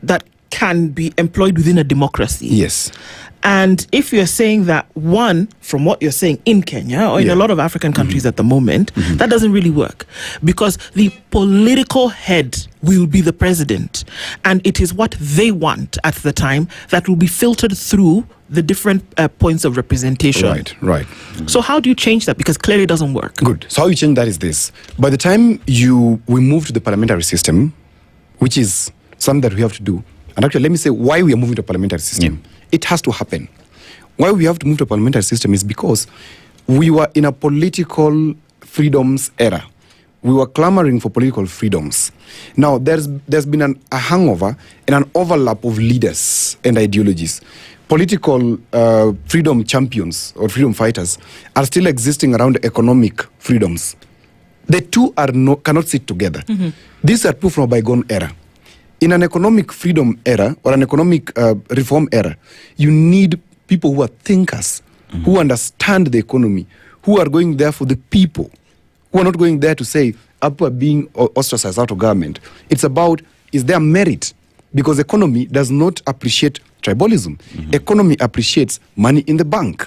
that can be employed within a democracy. Yes. And if you're saying that, one, from what you're saying in Kenya or in a lot of African countries at the moment, that doesn't really work, because the political head will be the president, and it is what they want at the time that will be filtered through the different points of representation. Right. So how do you change that? Because clearly it doesn't work. Good. So how you change that is this. By the time we move to the parliamentary system, which is something that we have to do, and actually let me say why we are moving to a parliamentary system. It has to happen. Why we have to move to a parliamentary system is because we were in a political freedoms era. We were clamoring for political freedoms. Now, there's been a hangover and an overlap of leaders and ideologies. Political freedom champions or freedom fighters are still existing around economic freedoms. The two cannot sit together. These are two from a bygone era. In an economic freedom era or an economic reform era, you need people who are thinkers, who understand the economy, who are going there for the people, who are not going there to say, people are being ostracized out of government. It's about, is there merit? Because economy does not appreciate tribalism. Economy appreciates money in the bank.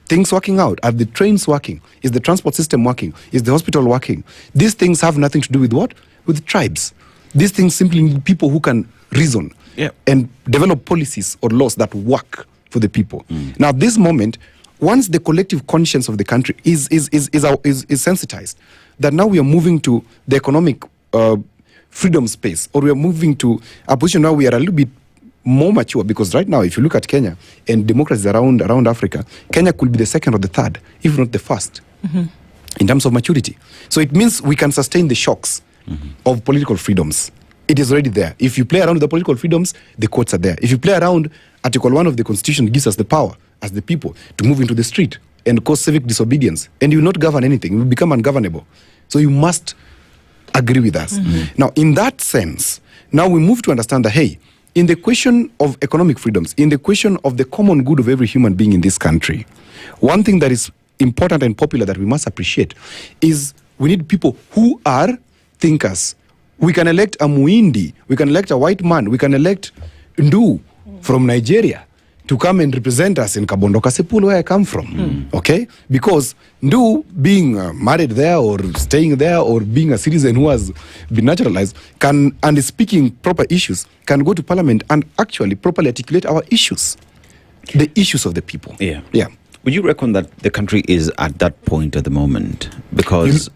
Things working out. Are the trains working? Is the transport system working? Is the hospital working? These things have nothing to do with what? With tribes. These things simply need people who can reason and develop policies or laws that work for the people. Now, at this moment, once the collective conscience of the country is sensitized, that now we are moving to the economic freedom space, or we are moving to a position now we are a little bit more mature, because right now, if you look at Kenya and democracies around Africa, Kenya could be the second or the third, if not the first, in terms of maturity. So it means we can sustain the shocks of political freedoms. It is already there. If you play around with the political freedoms, the courts are there. If you play around, Article 1 of the Constitution gives us the power as the people to move into the street and cause civic disobedience, and you will not govern anything. You will become ungovernable. So you must agree with us. Now, in that sense, now we move to understand that, hey, in the question of economic freedoms, in the question of the common good of every human being in this country, one thing that is important and popular that we must appreciate is we need people who are thinkers. We can elect a Muindi, we can elect a white man, we can elect Ndu from Nigeria to come and represent us in Kabondo Kasipul, where I come from. Okay? Because Ndu, being married there or staying there or being a citizen who has been naturalized and is speaking proper issues, can go to parliament and actually properly articulate our issues, the issues of the people. Yeah. Would you reckon that the country is at that point at the moment? Because